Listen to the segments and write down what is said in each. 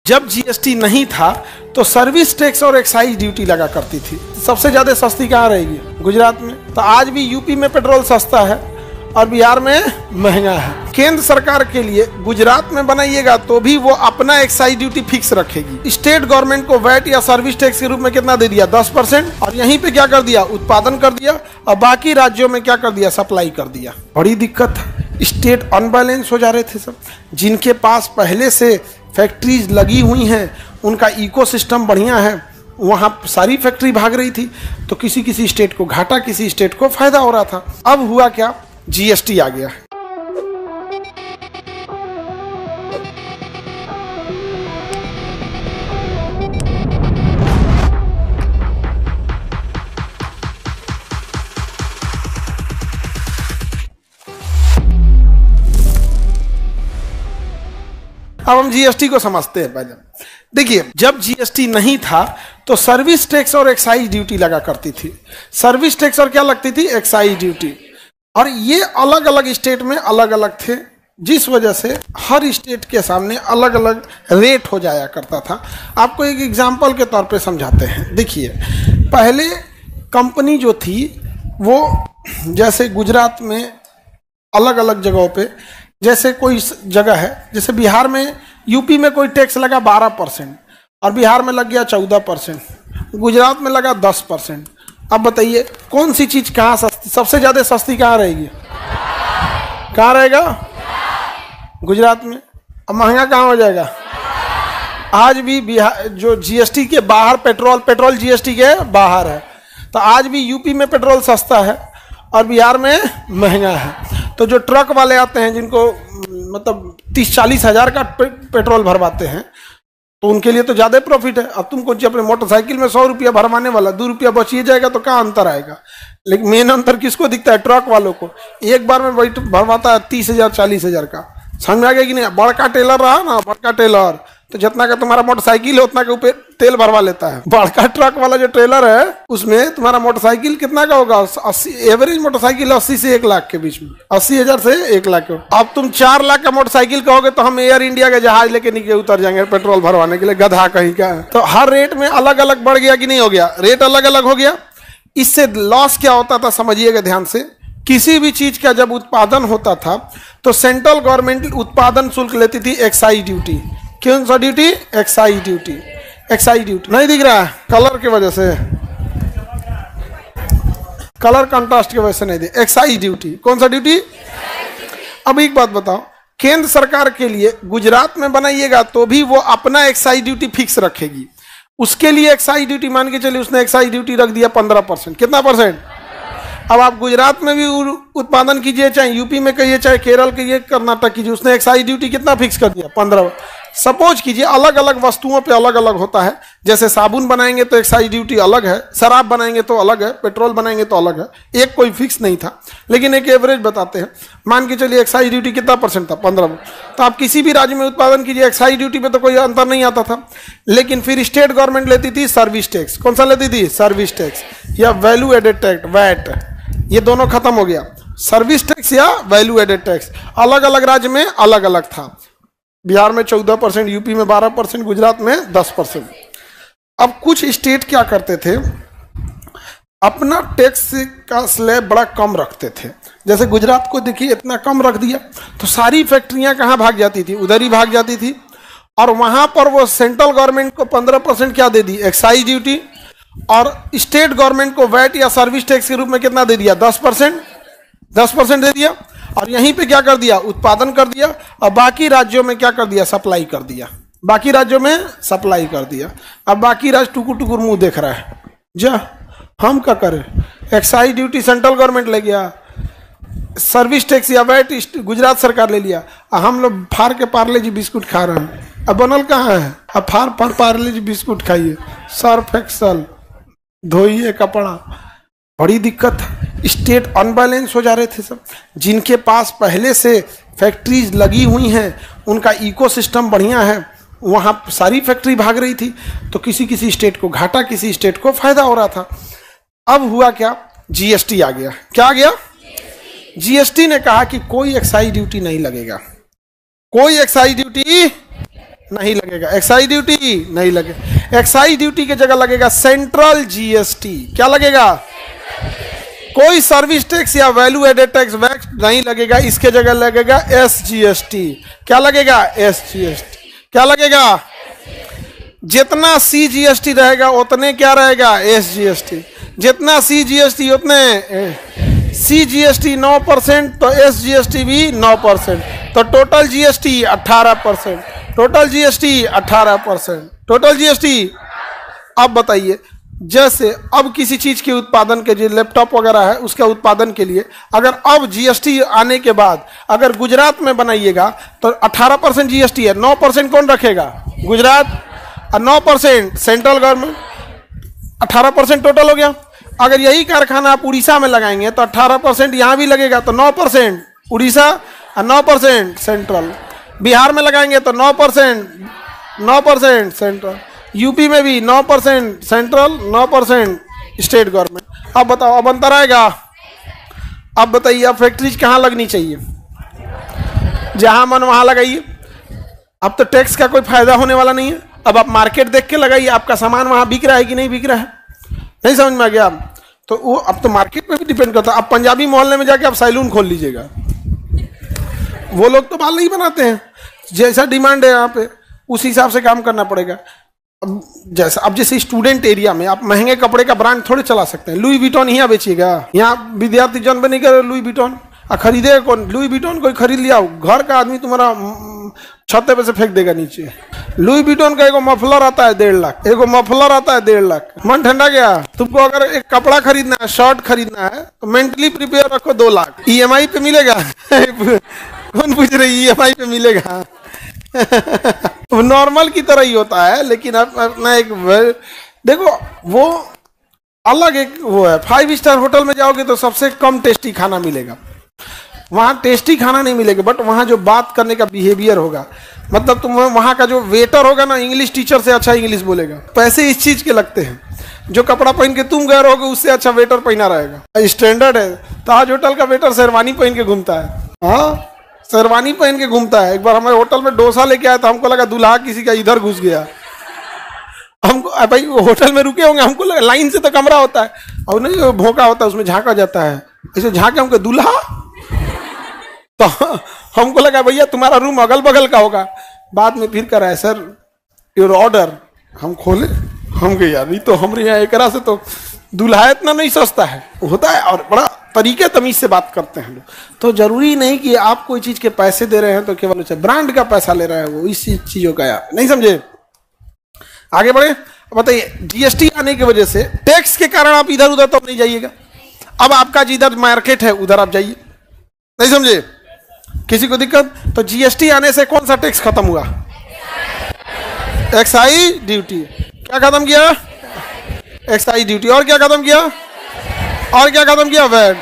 जब जीएसटी नहीं था तो सर्विस टैक्स और एक्साइज ड्यूटी लगा करती थी। सबसे ज्यादा सस्ती कहाँ रहेगी? गुजरात में। तो आज भी यूपी में पेट्रोल सस्ता है और बिहार में महंगा है। केंद्र सरकार के लिए गुजरात में बनाइएगा तो भी वो अपना एक्साइज ड्यूटी फिक्स रखेगी। स्टेट गवर्नमेंट को वैट या सर्विस टैक्स के रूप में कितना दे दिया? 10%। और यहीं पे क्या कर दिया? उत्पादन कर दिया। और बाकी राज्यों में क्या कर दिया? सप्लाई कर दिया। बड़ी दिक्कत है। स्टेट अनबैलेंस हो जा रहे थे सब। जिनके पास पहले से फैक्ट्रीज लगी हुई हैं, उनका इकोसिस्टम बढ़िया है, वहाँ सारी फैक्ट्री भाग रही थी, तो किसी किसी स्टेट को घाटा, किसी स्टेट को फायदा हो रहा था। अब हुआ क्या? जीएसटी आ गया। अब हम जीएसटी को समझते हैं। पहले देखिए, जब जीएसटी नहीं था तो सर्विस टैक्स और एक्साइज ड्यूटी लगा करती थी। सर्विस टैक्स और क्या लगती थी? Excise duty. और ये अलग अलग स्टेट में अलग अलग थे, जिस वजह से हर स्टेट के सामने अलग अलग रेट हो जाया करता था। आपको एक एग्जांपल के तौर पे समझाते हैं। देखिए, पहले कंपनी जो थी वो जैसे गुजरात में अलग अलग जगहों पे, जैसे कोई जगह है, जैसे बिहार में, यूपी में कोई टैक्स लगा 12% और बिहार में लग गया 14%, गुजरात में लगा 10%। अब बताइए कौन सी चीज कहाँ सस्ती, सबसे ज्यादा सस्ती कहाँ रहेगी? कहाँ रहेगा? गुजरात में। अब महंगा कहाँ हो जाएगा? आज भी बिहार जो जीएसटी के बाहर पेट्रोल जीएसटी के बाहर है, तो आज भी यूपी में पेट्रोल सस्ता है और बिहार में महंगा है। तो जो ट्रक वाले आते हैं, जिनको मतलब 30-40 हज़ार का पेट्रोल भरवाते हैं, तो उनके लिए तो ज़्यादा प्रॉफिट है। अब तुमको अपने मोटरसाइकिल में 100 रुपया भरवाने वाला 2 रुपया बचिए जाएगा, तो कहाँ अंतर आएगा? लेकिन मेन अंतर किसको दिखता है? ट्रक वालों को। एक बार में भरवाता है 30,000 40,000 का। समझ में आ गया कि नहीं? बड़का टेलर रहा ना, बड़का टेलर, तो जितना का तुम्हारा मोटरसाइकिल है उतना के ऊपर तेल भरवा लेता है। बड़का ट्रक वाला जो ट्रेलर है, उसमें तुम्हारा मोटरसाइकिल कितना का होगा? 80, एवरेज मोटरसाइकिल 80 से 1 लाख के बीच में, 80,000 से 1 लाख के। अब तुम 4 लाख का मोटरसाइकिल कहोगे तो हम एयर इंडिया का जहाज लेके नीचे उतर जाएंगे पेट्रोल भरवाने के लिए, गधा कहीं का। तो हर रेट में अलग अलग बढ़ गया कि नहीं हो गया? रेट अलग अलग हो गया। इससे लॉस क्या होता था समझिएगा ध्यान से। किसी भी चीज का जब उत्पादन होता था तो सेंट्रल गवर्नमेंट उत्पादन शुल्क लेती थी, एक्साइज ड्यूटी। कौन सा duty? Excise duty. Excise duty नहीं दिख रहा है कलर की वजह से, कलर कंट्रास्ट की वजह से नहीं दिख। Excise duty. कौन सा ड्यूटी? अब एक बात बताओ, केंद्र सरकार के लिए गुजरात में बनाइएगा तो भी वो अपना एक्साइज ड्यूटी फिक्स रखेगी। उसके लिए एक्साइज ड्यूटी मान के चलिए, उसने एक्साइज ड्यूटी रख दिया 15%। कितना परसेंट? अब आप गुजरात में भी उत्पादन कीजिए, चाहे यूपी में कहिए, चाहे केरल कहिए, कर्नाटक कीजिए, उसने एक्साइज ड्यूटी कितना फिक्स कर दिया? 15। सपोज कीजिए अलग अलग वस्तुओं पे अलग अलग होता है। जैसे साबुन बनाएंगे तो एक्साइज ड्यूटी अलग है, शराब बनाएंगे तो अलग है, पेट्रोल बनाएंगे तो अलग है। एक कोई फिक्स नहीं था, लेकिन एक एवरेज बताते हैं। मान के चलिए एक्साइज ड्यूटी कितना परसेंट था? 15। तो आप किसी भी राज्य में उत्पादन कीजिए, एक्साइज ड्यूटी पे तो कोई अंतर नहीं आता था। लेकिन फिर स्टेट गवर्नमेंट लेती थी सर्विस टैक्स। कौन सा लेती थी? सर्विस टैक्स या वैल्यू एडेड टैक्स, वैट। ये दोनों खत्म हो गया। सर्विस टैक्स या वैल्यू एडेड टैक्स अलग अलग राज्य में अलग अलग था। बिहार में 14%, यूपी में 12%, गुजरात में 10%। अब कुछ स्टेट क्या करते थे, अपना टैक्स का स्लैब बड़ा कम रखते थे। जैसे गुजरात को देखिए, इतना कम रख दिया तो सारी फैक्ट्रियां कहाँ भाग जाती थी? उधर ही भाग जाती थी। और वहां पर वो सेंट्रल गवर्नमेंट को 15% क्या दे दी? Excise duty. और स्टेट गवर्नमेंट को वैट या सर्विस टैक्स के रूप में कितना दे दिया? 10%। 10% दे दिया। और यहीं पे क्या कर दिया? उत्पादन कर दिया। और बाकी राज्यों में क्या कर दिया? सप्लाई कर दिया। बाकी राज्यों में सप्लाई कर दिया। अब बाकी राज्य टुकुर टुकुर मुंह देख रहा है, जा हम क्या करें? एक्साइज ड्यूटी सेंट्रल गवर्नमेंट ले गया, सर्विस टैक्स या वैट गुजरात सरकार ले लिया। हम लोग फाड़ के पार्ले जी बिस्कुट खा रहे हैं। अब बनल कहाँ है? अब फाड़ पार्ले जी बिस्कुट खाइए, सर्फ एक्सल, धोइए कपड़ा। बड़ी दिक्कत है। स्टेट अनबैलेंस हो जा रहे थे सब। जिनके पास पहले से फैक्ट्रीज लगी हुई हैं, उनका इकोसिस्टम बढ़िया है, वहाँ सारी फैक्ट्री भाग रही थी, तो किसी किसी स्टेट को घाटा, किसी स्टेट को फायदा हो रहा था। अब हुआ क्या? जीएसटी आ गया। क्या आ गया? जीएसटी ने कहा कि कोई एक्साइज ड्यूटी नहीं लगेगा, कोई एक्साइज ड्यूटी नहीं लगेगा। एक्साइज ड्यूटी नहीं लगेगा। एक्साइज ड्यूटी की जगह लगेगा सेंट्रल जीएसटी। क्या लगेगा? कोई सर्विस टैक्स या वैल्यू एडेड टैक्स वैक्स नहीं लगेगा, इसके जगह लगेगा एसजीएसटी। क्या लगेगा? एसजीएसटी। क्या लगेगा? जितना सीजीएसटी रहेगा उतने क्या रहेगा? एसजीएसटी। जितना सीजीएसटी उतने सीजीएसटी 9% तो एसजीएसटी भी 9%, तो total GST 18%। Total GST 18%। Total GST. अब बताइए, जैसे अब किसी चीज के उत्पादन के लिए, लैपटॉप वगैरह है उसके उत्पादन के लिए, अगर अब जीएसटी आने के बाद अगर गुजरात में बनाइएगा तो 18% जीएसटी है, 9% कौन रखेगा? गुजरात, और 9% सेंट्रल गवर्नमेंट, 18% टोटल हो गया। अगर यही कारखाना आप उड़ीसा में लगाएंगे तो 18% यहाँ भी लगेगा, तो 9% उड़ीसा और 9% सेंट्रल। बिहार में लगाएंगे तो 9% सेंट्रल। यूपी में भी 9% सेंट्रल, 9% स्टेट गवर्नमेंट। अब बताओ, अब अंतर आएगा? अब बताइए, अब फैक्ट्रीज कहाँ लगनी चाहिए? जहाँ मन वहाँ लगाइए। अब तो टैक्स का कोई फायदा होने वाला नहीं है। अब आप मार्केट देख के लगाइए, आपका सामान वहाँ बिक रहा है कि नहीं बिक रहा है। नहीं समझ में आ गया? तो वो अब तो मार्केट पे भी डिपेंड करता है। अब पंजाबी मोहल्ले में जाके आप सैलून खोल लीजिएगा, वो लोग तो बाल नहीं बनाते हैं, जैसा डिमांड है यहाँ पे उस हिसाब से काम करना पड़ेगा। अब जैसे स्टूडेंट एरिया में आप महंगे कपड़े का ब्रांड थोड़े चला सकते हैं। लुई विटॉन यहाँ बेचिएगा? यहाँ विद्यार्थी जन पे नहीं करे लुई विटॉन, खरीदे कौन? लुई विटॉन कोई खरीद लिया, घर का आदमी तुम्हारा छत्ते पे से फेंक देगा नीचे। लुई विटॉन का एगो मफलर आता है 1.5 लाख, एगो मफलर आता है 1.5 लाख। मन ठंडा गया? तुमको अगर एक कपड़ा खरीदना है, शर्ट खरीदना है, तो मेंटली प्रिपेयर रखो 2 लाख। ईएमआई पे मिलेगा? कौन पूछ रही ईएमआई पे मिलेगा? नॉर्मल की तरह ही होता है, लेकिन अपना एक देखो, वो अलग एक वो है। 5 स्टार होटल में जाओगे तो सबसे कम टेस्टी खाना मिलेगा, वहाँ टेस्टी खाना नहीं मिलेगा, बट वहाँ जो बात करने का बिहेवियर होगा, मतलब तुम वहाँ का जो वेटर होगा ना, इंग्लिश टीचर से अच्छा इंग्लिश बोलेगा। पैसे इस चीज के लगते हैं, जो कपड़ा पहन के तुम गए रहोगे उससे अच्छा वेटर पहना रहेगा। स्टैंडर्ड है। ताज होटल का वेटर शेरवानी पहन के घूमता है। हाँ, शेरवानी पहन के घूमता है। एक बार हमारे होटल में डोसा लेके आया था, हमको लगा दूल्हा किसी का इधर घुस गया। हमको भाई होटल में रुके होंगे, हमको लगा लाइन से तो कमरा होता है और नहीं भोंका होता है, उसमें झांका जाता है। ऐसे झांके हमको दूल्हा, तो हमको लगा भैया तुम्हारा रूम अगल बगल का होगा। बाद में फिर करा है, सर योर ऑर्डर। हम खोले, हम गए यार ये तो हमारे यहाँ एक से तो दूल्हा इतना नहीं सस्ता है, होता है। और बड़ा तरीके तमीज से बात करते हैं लोग। तो जरूरी नहीं कि आप कोई चीज के पैसे दे रहे हैं तो केवल उसे ब्रांड का पैसा ले रहे हैं, वो इस चीजों का यार नहीं समझे। आगे बढ़े, बताइए। जीएसटी आने की वजह से, टैक्स के कारण आप इधर उधर तो नहीं जाइएगा। अब आपका जिधर मार्केट है उधर आप जाइए, नहीं समझे। किसी को दिक्कत? तो जीएसटी आने से कौन सा टैक्स खत्म हुआ? Excise duty. क्या खत्म किया? Excise duty. और क्या खत्म किया? और क्या खत्म किया? वैट।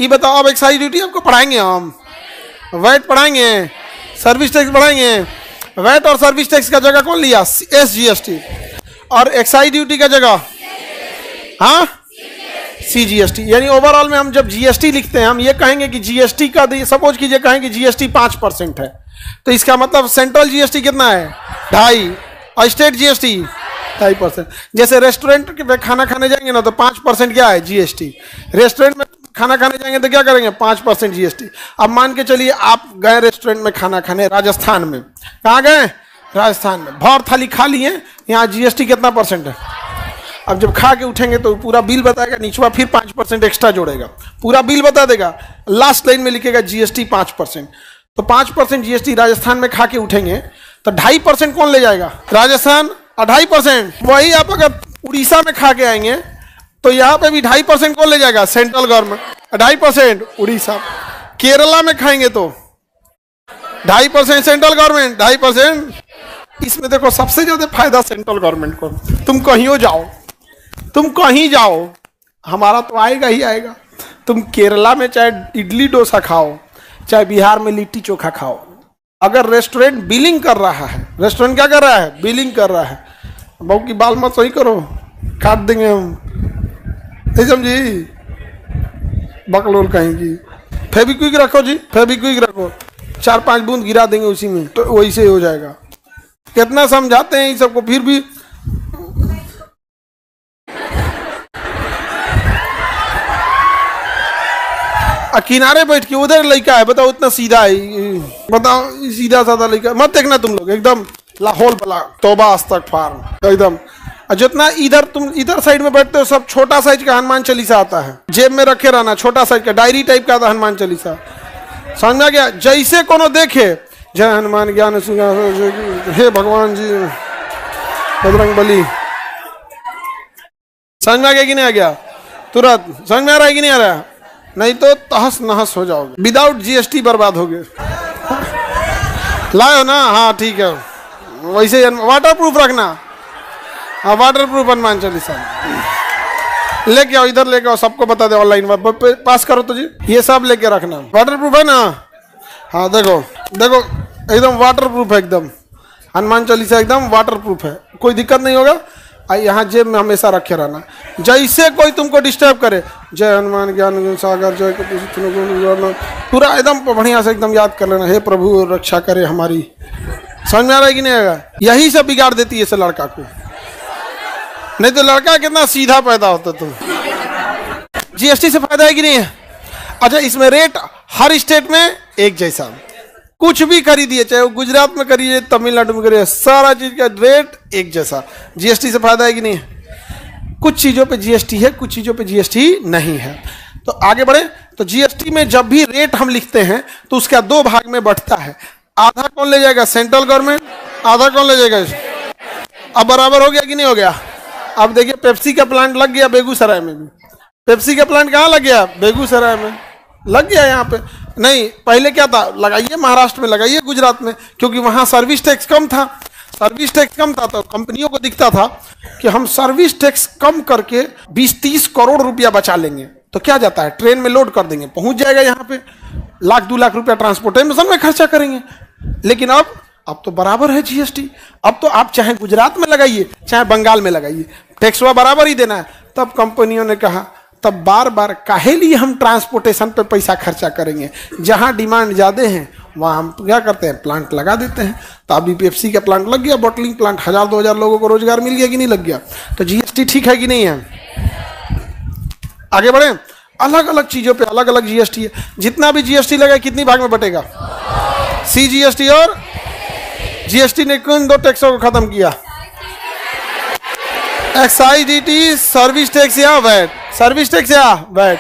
ये बताओ, अब एक्साइज ड्यूटी आपको पढ़ाएंगे, हम वैट पढ़ाएंगे, सर्विस टैक्स पढ़ाएंगे। वैट और सर्विस टैक्स का जगह कौन लिया? एसजीएसटी। और एक्साइज ड्यूटी का जगह हाँ सीजीएसटी। यानी ओवरऑल में हम जब जीएसटी लिखते हैं, हम ये कहेंगे कि जीएसटी का, सपोज कीजिए कहेंगे जीएसटी 5% है, तो इसका मतलब सेंट्रल जीएसटी कितना है? 2.5, और स्टेट जीएसटी 2.5%। जैसे रेस्टोरेंट में खाना खाने जाएंगे ना तो 5% क्या है? जीएसटी। रेस्टोरेंट में खाना खाने जाएंगे तो क्या करेंगे? 5% जीएसटी। अब मान के चलिए आप गए रेस्टोरेंट में खाना खाने राजस्थान में, कहाँ गए? राजस्थान में। भौर थाली खा लिए, यहाँ जीएसटी कितना % है? अब जब खा के उठेंगे तो पूरा बिल बताएगा, नीचवा फिर 5% एक्स्ट्रा जोड़ेगा, पूरा बिल बता देगा। लास्ट लाइन में लिखेगा जीएसटी 5%। तो 5% जीएसटी राजस्थान में खा के उठेंगे तो 2.5% कौन ले जाएगा? राजस्थान। 2.5% वही आप अगर उड़ीसा में खा के आएंगे तो यहाँ पे भी 2.5% कौन ले जाएगा? Central government. 2.5% उड़ीसा। केरला में खाएंगे तो 2.5% सेंट्रल गवर्नमेंट, 2.5%। इसमें देखो सबसे ज्यादा फायदा सेंट्रल गवर्नमेंट को। तुम कहीं जाओ, तुम कहीं जाओ, हमारा तो आएगा ही आएगा। तुम केरला में चाहे इडली डोसा खाओ, चाहे बिहार में लिट्टी चोखा खाओ, अगर रेस्टोरेंट बिलिंग कर रहा है, रेस्टोरेंट क्या कर रहा है? बिलिंग कर रहा है। बहू की बाल मत सही करो, काट देंगे हम, नहीं समझी? बकलोल कहेंगी। फेविक्विक रखो जी, फेविक्विक रखो, 4-5 बूंद गिरा देंगे उसी में, तो वही से हो जाएगा। कितना समझाते हैं इन सबको, फिर भी किनारे बैठ के उधर लड़का है, बताओ इतना सीधा है, बताओ सीधा साधा लड़का मत देखना तुम लोग, एकदम लाहौल बला तौबा अस्तगफार एकदम। जितना इधर तुम इधर साइड में बैठते हो सब छोटा साइज का हनुमान चालीसा आता है, जेब में रखे रहना, छोटा साइज का डायरी टाइप का आता हनुमान चालीसा, समझ में आ गया। जैसे कोनो देखे जय हनुमान ज्ञान हे भगवान जी बजरंग बली, समझ में आ गया कि नहीं आ गया, तुरंत समझ में आ रहा है कि नहीं आ रहा है, नहीं तो तहस नहस हो जाओगे, विदाउट जीएसटी बर्बाद हो गए। लाओ ना, हाँ ठीक है, वैसे वाटर प्रूफ रखना, हाँ वाटर प्रूफ हनुमान चालीसा लेके आओ, इधर लेके आओ, सबको बता दे ऑनलाइन पास करो तो जी, ये सब लेके रखना, वाटर प्रूफ है ना, हाँ देखो देखो एकदम वाटर प्रूफ है, एकदम हनुमान चालीसा एकदम वाटर प्रूफ है, कोई दिक्कत नहीं होगा। यहाँ जेब में हमेशा रखे रहना, जैसे कोई तुमको डिस्टर्ब करे जय हनुमान ज्ञान सागर जय, पूरा एकदम बढ़िया से एकदम याद कर लेना, हे प्रभु रक्षा करे हमारी, समझ में आ रहा है कि नहीं आएगा। यही सब बिगाड़ देती है इसे लड़का को, नहीं तो लड़का कितना सीधा पैदा होता तुम। जीएसटी से फायदा है कि नहीं है। अच्छा इसमें रेट हर स्टेट में एक जैसा, कुछ भी खरीदिए, चाहे वो गुजरात में करिए तमिलनाडु में करिए, सारा चीज का रेट एक जैसा। जीएसटी से फायदा है कि नहीं है। कुछ चीजों पे जीएसटी है, कुछ चीजों पे जीएसटी नहीं है। तो आगे बढ़े, तो जीएसटी में जब भी रेट हम लिखते हैं तो उसका दो भाग में बढ़ता है, आधा कौन ले जाएगा, सेंट्रल गवर्नमेंट, आधा कौन ले जाएगा। अब बराबर हो गया कि नहीं हो गया। अब देखिए पेप्सी का प्लांट लग गया बेगूसराय में भी, पेप्सी का प्लांट कहाँ लग गया, बेगूसराय में लग गया। यहाँ पे नहीं, पहले क्या था, लगाइए महाराष्ट्र में, लगाइए गुजरात में, क्योंकि वहाँ सर्विस टैक्स कम था, सर्विस टैक्स कम था तो कंपनियों को दिखता था कि हम सर्विस टैक्स कम करके 20-30 करोड़ रुपया बचा लेंगे। तो क्या जाता है, ट्रेन में लोड कर देंगे, पहुंच जाएगा यहाँ पे, 1-2 लाख रुपया ट्रांसपोर्टेशन में खर्चा करेंगे। लेकिन अब तो बराबर है जीएसटी, अब तो आप चाहे गुजरात में लगाइए चाहे बंगाल में लगाइए, टैक्स बराबर ही देना है। तब कंपनियों ने कहा, तब बार बार काहे लिए हम ट्रांसपोर्टेशन पे पैसा खर्चा करेंगे, जहां डिमांड ज्यादा है वहां हम क्या करते हैं, प्लांट लगा देते हैं। तो अभी पेप्सी का प्लांट लग गया, बॉटलिंग प्लांट, 1000-2000 लोगों को रोजगार मिल गया कि नहीं लग गया। तो जीएसटी ठीक है कि नहीं है। आगे बढ़े, अलग अलग चीजों पे अलग अलग जीएसटी है। जितना भी जीएसटी लगा कितनी भाग में बटेगा, सीजीएसटी और जीएसटी ने किन 2 टैक्सों को खत्म किया, एक्साइज ड्यूटी, सर्विस टैक्स या वैट, सर्विस टैक्स या वैट।